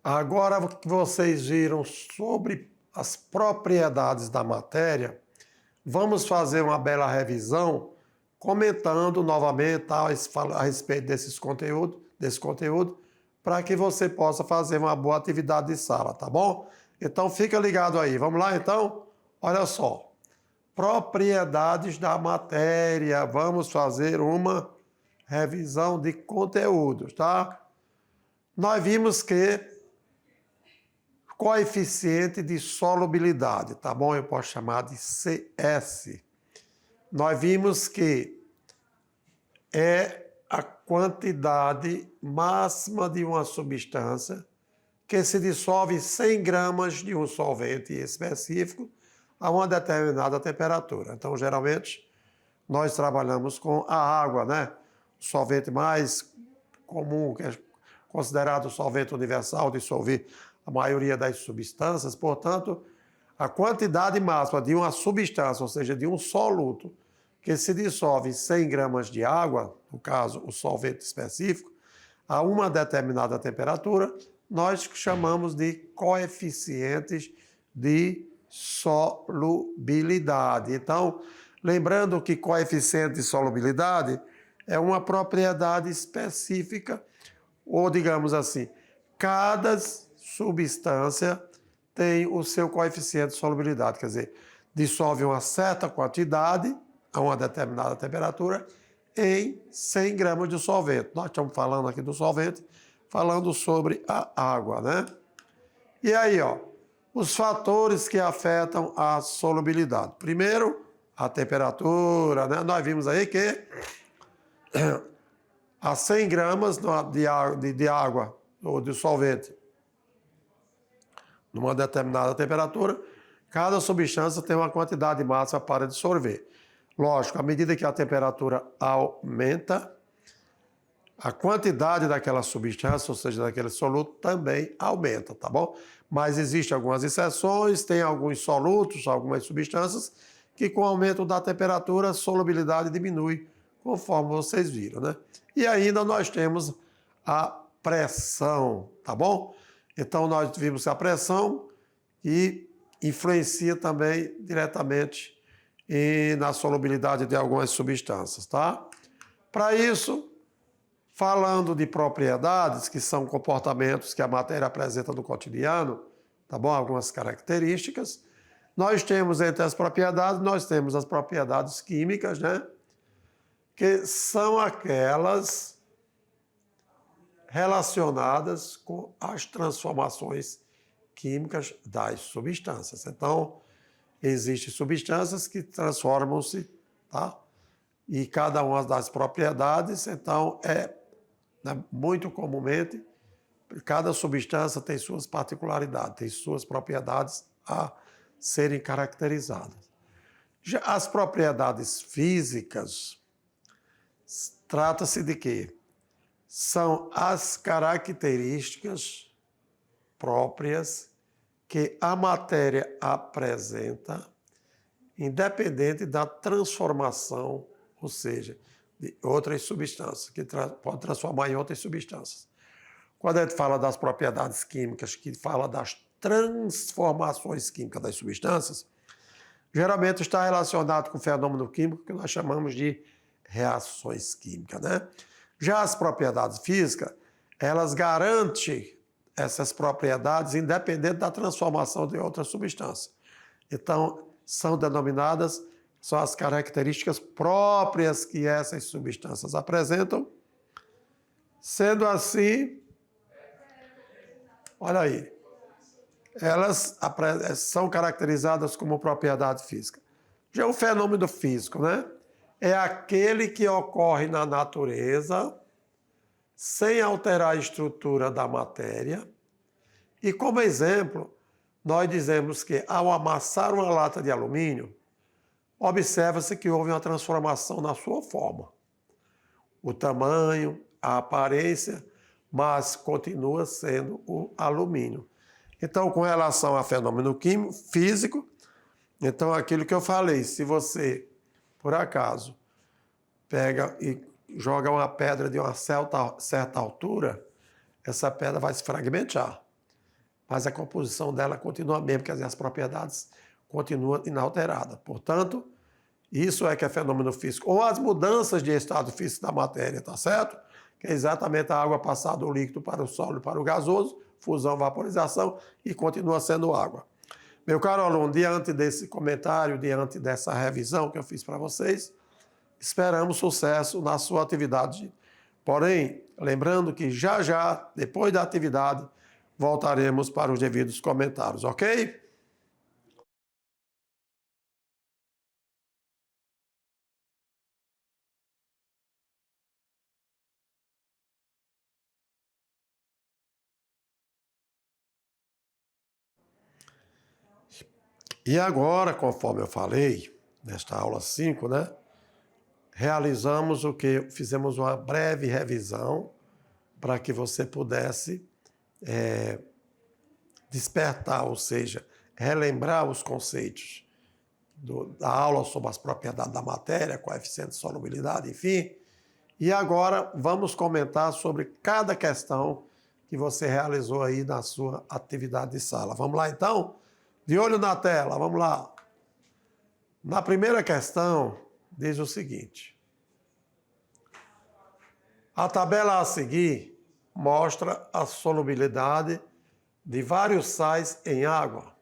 Agora que vocês viram sobre as propriedades da matéria, vamos fazer uma bela revisão, comentando novamente a respeito desse conteúdo, para que você possa fazer uma boa atividade de sala, tá bom? Então fica ligado aí. Vamos lá então? Olha só. Propriedades da matéria. Vamos fazer uma revisão de conteúdos, tá? Nós vimos que coeficiente de solubilidade, tá bom? Eu posso chamar de CS. Nós vimos que é a quantidade máxima de uma substância que se dissolve em 100 gramas de um solvente específico a uma determinada temperatura. Então, geralmente, nós trabalhamos com a água, né? O solvente mais comum, que é considerado o solvente universal, dissolver a maioria das substâncias. Portanto, a quantidade máxima de uma substância, ou seja, de um soluto, que se dissolve em 100 gramas de água, no caso, o solvente específico, a uma determinada temperatura, nós chamamos de coeficientes de solubilidade. Então, lembrando que coeficiente de solubilidade é uma propriedade específica, ou digamos assim, cada substância tem o seu coeficiente de solubilidade, quer dizer, dissolve uma certa quantidade a uma determinada temperatura em 100 gramas de solvente. Nós estamos falando aqui do solvente, falando sobre a água, né? E aí, ó, os fatores que afetam a solubilidade. Primeiro, a temperatura, né? Nós vimos aí que a 100 gramas de água ou de solvente, numa determinada temperatura, cada substância tem uma quantidade máxima para dissolver. Lógico, à medida que a temperatura aumenta, a quantidade daquela substância, ou seja, daquele soluto, também aumenta, tá bom? Mas existem algumas exceções, tem alguns solutos, algumas substâncias, que com o aumento da temperatura, a solubilidade diminui, conforme vocês viram, né? E ainda nós temos a pressão, tá bom? Então nós vimos a pressão que influencia também diretamente na solubilidade de algumas substâncias, tá? Para isso, falando de propriedades, que são comportamentos que a matéria apresenta no cotidiano, tá bom? Algumas características. Nós temos entre as propriedades, nós temos as propriedades químicas, né? Que são aquelas relacionadas com as transformações químicas das substâncias. Então, existem substâncias que transformam-se, tá? E cada uma das propriedades, então, muito comumente, cada substância tem suas particularidades, tem suas propriedades a serem caracterizadas. Já as propriedades físicas, trata-se de quê? São as características próprias que a matéria apresenta, independente da transformação, ou seja, de outras substâncias, que pode transformar em outras substâncias. Quando a gente fala das propriedades químicas, que fala das transformações químicas das substâncias, geralmente está relacionado com o fenômeno químico que nós chamamos de reações químicas, né? Já as propriedades físicas, elas garantem essas propriedades independente da transformação de outra substância. Então, são denominadas, são as características próprias que essas substâncias apresentam. Sendo assim, olha aí, elas são caracterizadas como propriedade física. Já o fenômeno físico, né? É aquele que ocorre na natureza sem alterar a estrutura da matéria. E como exemplo, nós dizemos que ao amassar uma lata de alumínio, observa-se que houve uma transformação na sua forma. O tamanho, a aparência, mas continua sendo o alumínio. Então, com relação a fenômeno químico, físico, então aquilo que eu falei, se você, por acaso, pega e joga uma pedra de uma certa altura, essa pedra vai se fragmentar. mas a composição dela continua a mesma, quer dizer, as propriedades continuam inalteradas. Portanto, isso é que é fenômeno físico. Ou as mudanças de estado físico da matéria, tá certo? Que é exatamente a água passar do líquido para o sólido, para o gasoso, fusão, vaporização, e continua sendo água. Meu caro aluno, diante desse comentário, diante dessa revisão que eu fiz para vocês, esperamos sucesso na sua atividade. Porém, lembrando que já, depois da atividade, voltaremos para os devidos comentários, ok? E agora, conforme eu falei, nesta aula 5, né? Realizamos o que? Fizemos uma breve revisão para que você pudesse despertar, ou seja, relembrar os conceitos da aula sobre as propriedades da matéria, coeficiente de solubilidade, enfim. E agora vamos comentar sobre cada questão que você realizou aí na sua atividade de sala. Vamos lá então? De olho na tela, vamos lá. Na primeira questão, diz o seguinte: a tabela a seguir mostra a solubilidade de vários sais em água,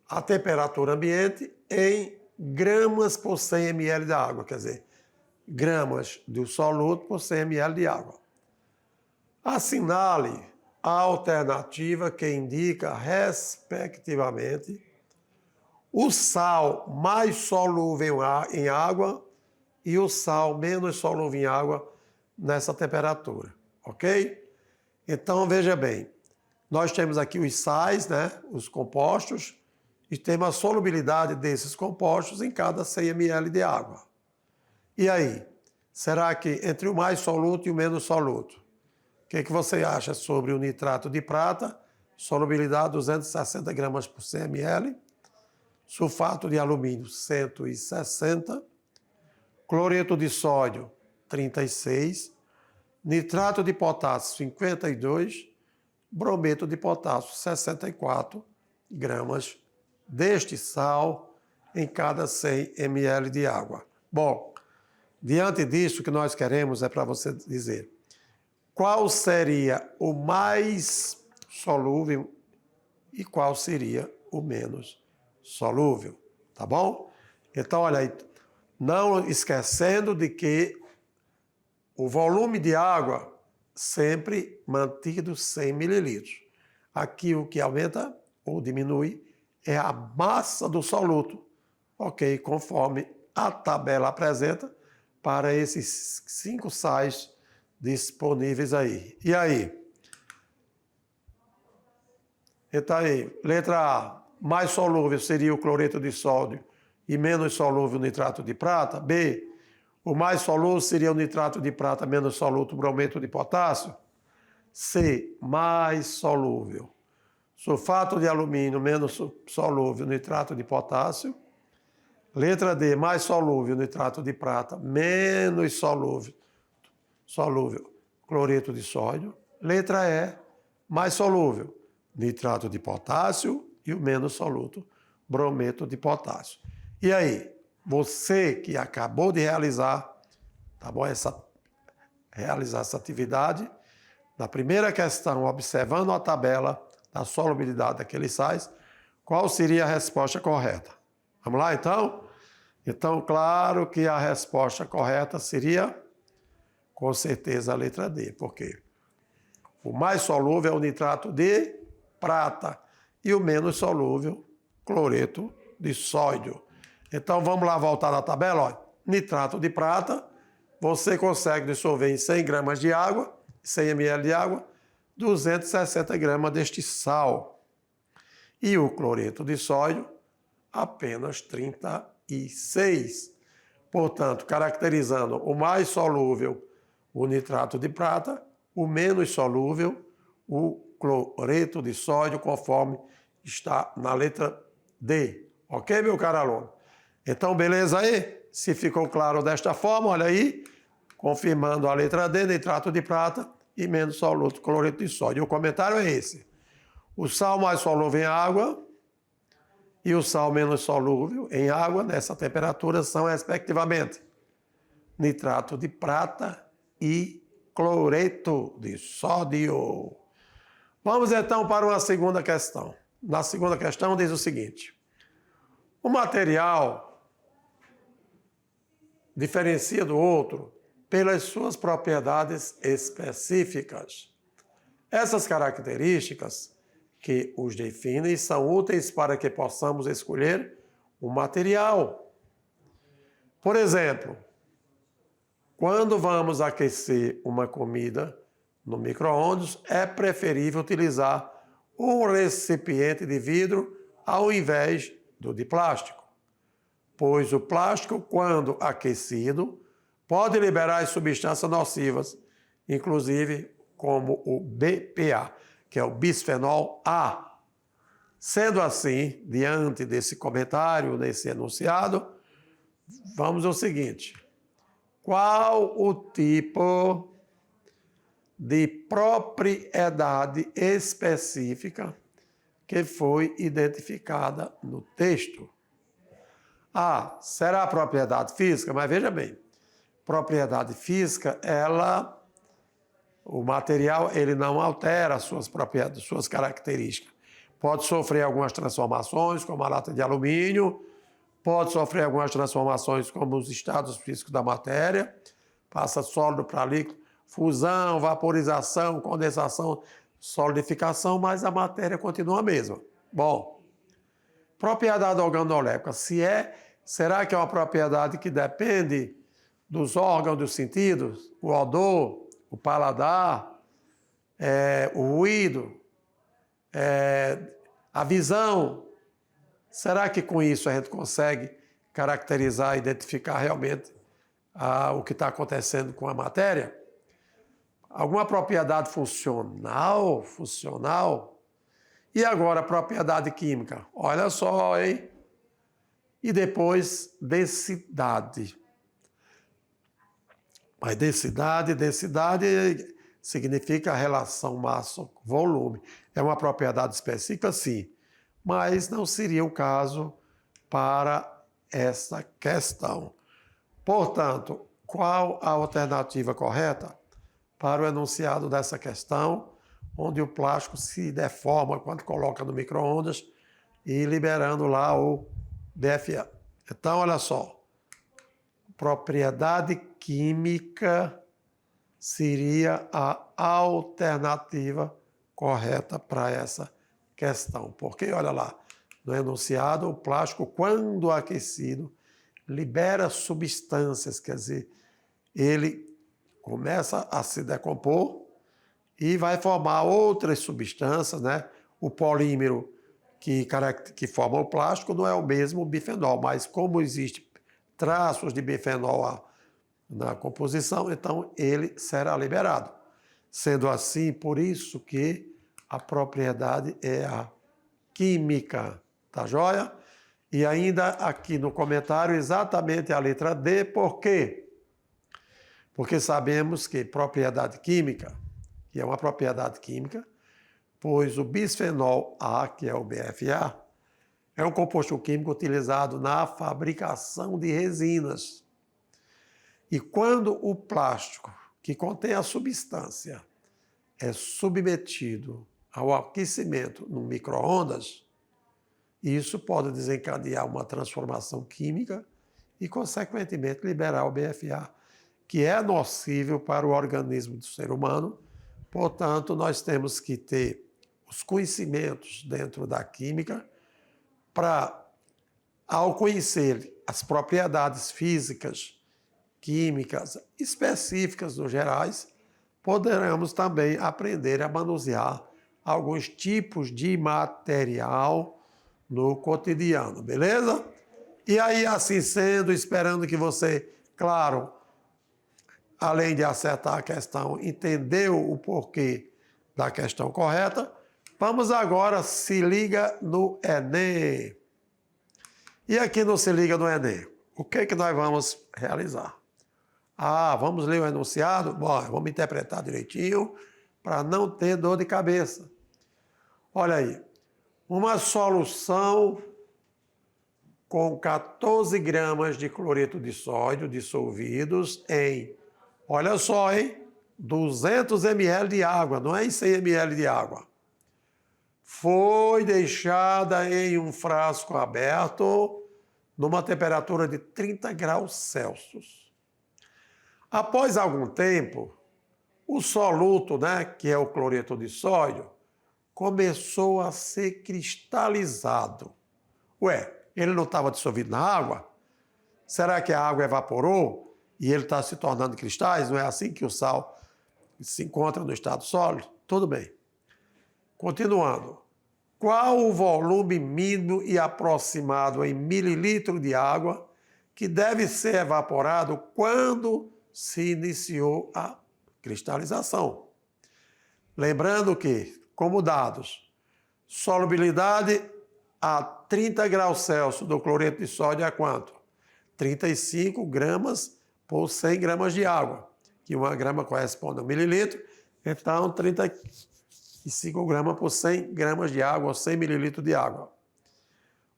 a temperatura ambiente em gramas por 100 ml de água, quer dizer, gramas do soluto por 100 ml de água. Assinale a alternativa que indica, respectivamente, o sal mais solúvel em água e o sal menos solúvel em água nessa temperatura, ok? Então, veja bem, nós temos aqui os sais, né, os compostos, e temos a solubilidade desses compostos em cada 100 ml de água. E aí, será que entre o mais soluto e o menos soluto? O que você acha sobre o nitrato de prata? Solubilidade 260 gramas por 100 ml. Sulfato de alumínio 160. Cloreto de sódio 36. Nitrato de potássio 52. Brometo de potássio 64 gramas deste sal em cada 100 ml de água. Bom, diante disso, o que nós queremos é para você dizer qual seria o mais solúvel e qual seria o menos solúvel, tá bom? Então, olha aí, não esquecendo de que o volume de água sempre mantido 100 mililitros. Aqui o que aumenta ou diminui é a massa do soluto, ok? Conforme a tabela apresenta para esses 5 sais disponíveis aí. E aí? Então aí, letra A, mais solúvel seria o cloreto de sódio e menos solúvel o nitrato de prata. B, o mais solúvel seria o nitrato de prata, menos solúvel o brometo de potássio. C, mais solúvel. Sulfato de alumínio, menos solúvel nitrato de potássio. Letra D, mais solúvel nitrato de prata, menos solúvel cloreto de sódio. Letra E, mais solúvel nitrato de potássio e o menos solúvel brometo de potássio. E aí, você que acabou de realizar, tá bom? Realizar essa atividade, na primeira questão, observando a tabela da solubilidade daqueles sais, qual seria a resposta correta? Vamos lá, então? Então, claro que a resposta correta seria, com certeza, a letra D. Por quê? O mais solúvel é o nitrato de prata e o menos solúvel, cloreto de sódio. Então, vamos lá voltar na tabela. Olha, nitrato de prata, você consegue dissolver em 100 gramas de água, 100 ml de água, 260 gramas deste sal. E o cloreto de sódio, apenas 36. Portanto, caracterizando o mais solúvel, o nitrato de prata, o menos solúvel, o cloreto de sódio, conforme está na letra D. Ok, meu caro aluno? Então, beleza aí? Se ficou claro desta forma, olha aí, confirmando a letra D, nitrato de prata e menos solúvel, cloreto de sódio. O comentário é esse. O sal mais solúvel em água e o sal menos solúvel em água, nessa temperatura, são, respectivamente, nitrato de prata e cloreto de sódio. Vamos, então, para uma segunda questão. Na segunda questão, diz o seguinte: o material diferencia do outro pelas suas propriedades específicas. Essas características que os definem são úteis para que possamos escolher um material. Por exemplo, quando vamos aquecer uma comida no micro-ondas, é preferível utilizar um recipiente de vidro ao invés do de plástico, pois o plástico, quando aquecido, pode liberar substâncias nocivas, inclusive como o BPA, que é o bisfenol A. Sendo assim, diante desse comentário, desse enunciado, vamos ao seguinte: qual o tipo de propriedade específica que foi identificada no texto? A. Será a propriedade física? Mas veja bem, propriedade física, o material, ele não altera as suas propriedades, suas características. Pode sofrer algumas transformações, como a lata de alumínio, pode sofrer algumas transformações como os estados físicos da matéria, passa sólido para líquido, fusão, vaporização, condensação, solidificação, mas a matéria continua a mesma. Bom, propriedade organolépica, será que é uma propriedade que depende dos órgãos dos sentidos, o odor, o paladar, o ruído, a visão? Será que com isso a gente consegue caracterizar, identificar realmente o que está acontecendo com a matéria? Alguma propriedade funcional? E agora, propriedade química? Olha só, hein? E depois, densidade. Mas densidade significa a relação massa-volume. É uma propriedade específica, sim, mas não seria o caso para essa questão. Portanto, qual a alternativa correta para o enunciado dessa questão, onde o plástico se deforma quando coloca no micro-ondas e liberando lá o BFA? Então, olha só, propriedade química seria a alternativa correta para essa questão. Porque, olha lá, no enunciado, o plástico, quando aquecido, libera substâncias, quer dizer, ele começa a se decompor e vai formar outras substâncias, né? O polímero que forma o plástico não é o mesmo bifenol, mas como existe traços de bifenol A na composição, então ele será liberado. Sendo assim, por isso que a propriedade é a química, tá joia? E ainda aqui no comentário, exatamente a letra D, por quê? Porque sabemos que propriedade química, que é uma propriedade química, pois o bisfenol A, que é o BFA, é um composto químico utilizado na fabricação de resinas. E quando o plástico, que contém a substância, é submetido ao aquecimento no micro-ondas, isso pode desencadear uma transformação química e, consequentemente, liberar o BFA, que é nocível para o organismo do ser humano. Portanto, nós temos que ter os conhecimentos dentro da química para, ao conhecer as propriedades físicas, químicas específicas nos gerais, poderemos também aprender a manusear alguns tipos de material no cotidiano, beleza? E aí, assim sendo, esperando que você, claro, além de acertar a questão, entendeu o porquê da questão correta, vamos agora se liga no Enem. E aqui no Se Liga no Enem, o que nós vamos realizar? Vamos ler o enunciado? Bom, vamos interpretar direitinho para não ter dor de cabeça. Olha aí, uma solução com 14 gramas de cloreto de sódio dissolvidos em, olha só, hein? 200 ml de água, não é em 100 ml de água. Foi deixada em um frasco aberto numa temperatura de 30 graus Celsius. Após algum tempo, o soluto, né, que é o cloreto de sódio, começou a ser cristalizado. Ué, ele não estava dissolvido na água? Será que a água evaporou e ele está se tornando cristais? Não é assim que o sal se encontra no estado sólido? Tudo bem. Continuando. Qual o volume mínimo e aproximado em mililitro de água que deve ser evaporado quando se iniciou a cristalização? Lembrando que, como dados, solubilidade a 30 graus Celsius do cloreto de sódio é quanto? 35 gramas por 100 gramas de água, que 1 grama corresponde a 1 mililitro, então 35 gramas por 100 gramas de água, ou 100 mililitros de água.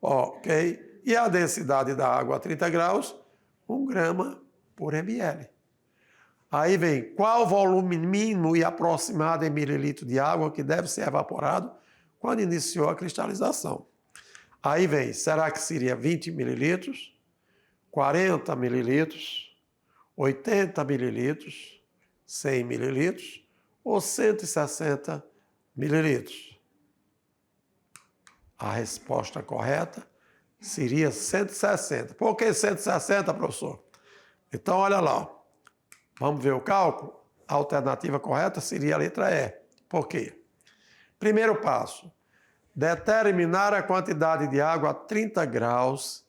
Ok? E a densidade da água a 30 graus, 1 grama por ml. Aí vem, qual o volume mínimo e aproximado em mililitro de água que deve ser evaporado quando iniciou a cristalização? Aí vem, será que seria 20 mililitros, 40 mililitros, 80 mililitros, 100 mililitros ou 160 mililitros? A resposta correta seria 160. Por que 160, professor? Então, olha lá. Vamos ver o cálculo? A alternativa correta seria a letra E. Por quê? Primeiro passo. Determinar a quantidade de água a 30 graus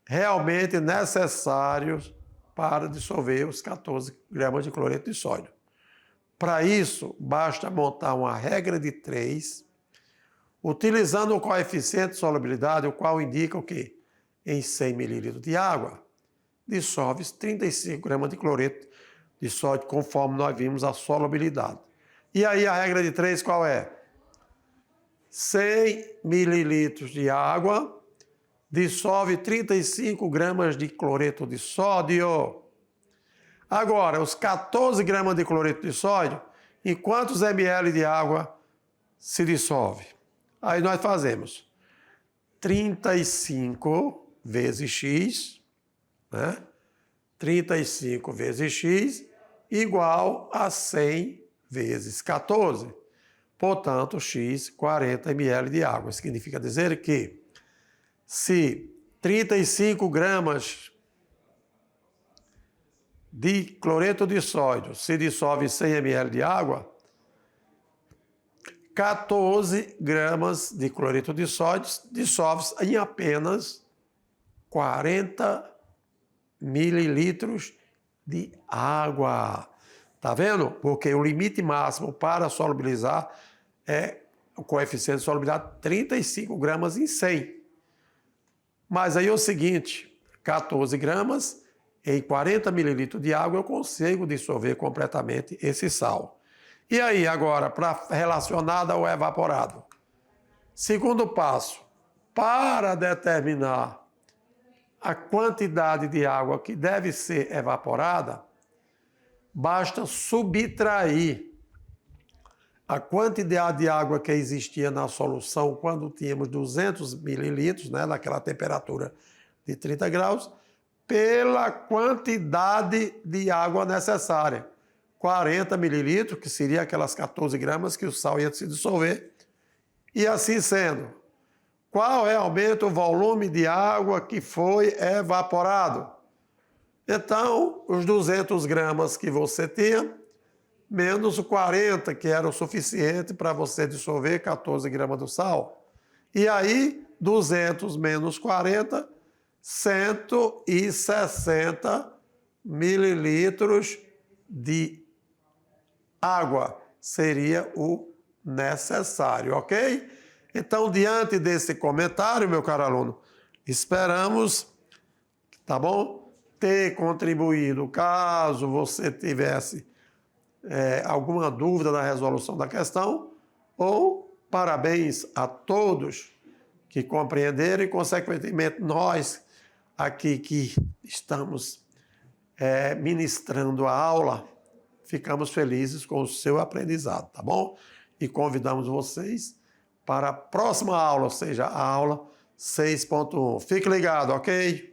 realmente necessários para dissolver os 14 gramas de cloreto de sódio. Para isso, basta montar uma regra de 3, utilizando o coeficiente de solubilidade, o qual indica o quê? Em 100 ml de água, dissolve 35 gramas de cloreto de sódio, conforme nós vimos a solubilidade. E aí a regra de 3 qual é? 100 mililitros de água dissolve 35 gramas de cloreto de sódio. Agora, os 14 gramas de cloreto de sódio, em quantos ml de água se dissolve? Aí nós fazemos 35 vezes x, né? 35 vezes x igual a 100 vezes 14. Portanto, x, 40 ml de água. Isso significa dizer que se 35 gramas de cloreto de sódio se dissolve em 100 ml de água, 14 gramas de cloreto de sódio dissolve em apenas 40 mililitros de água. Tá vendo? Porque o limite máximo para solubilizar é o coeficiente de solubilidade 35 gramas em 100. Mas aí é o seguinte, 14 gramas em 40 mililitros de água eu consigo dissolver completamente esse sal. E aí agora, para relacionado ao evaporado. Segundo passo, para determinar a quantidade de água que deve ser evaporada, basta subtrair a quantidade de água que existia na solução quando tínhamos 200 mililitros, né, naquela temperatura de 30 graus, pela quantidade de água necessária. 40 mililitros, que seria aquelas 14 gramas que o sal ia se dissolver. E assim sendo, qual é realmente o volume de água que foi evaporado? Então, os 200 gramas que você tinha, menos o 40, que era o suficiente para você dissolver 14 gramas do sal. E aí, 200 menos 40, 160 mililitros de água seria o necessário, ok? Então, diante desse comentário, meu caro aluno, esperamos, tá bom, ter contribuído. Caso você tivesse alguma dúvida na resolução da questão, ou parabéns a todos que compreenderam e, consequentemente, nós aqui que estamos ministrando a aula, ficamos felizes com o seu aprendizado, tá bom? E convidamos vocês para a próxima aula, ou seja, a aula 6.1. Fique ligado, ok?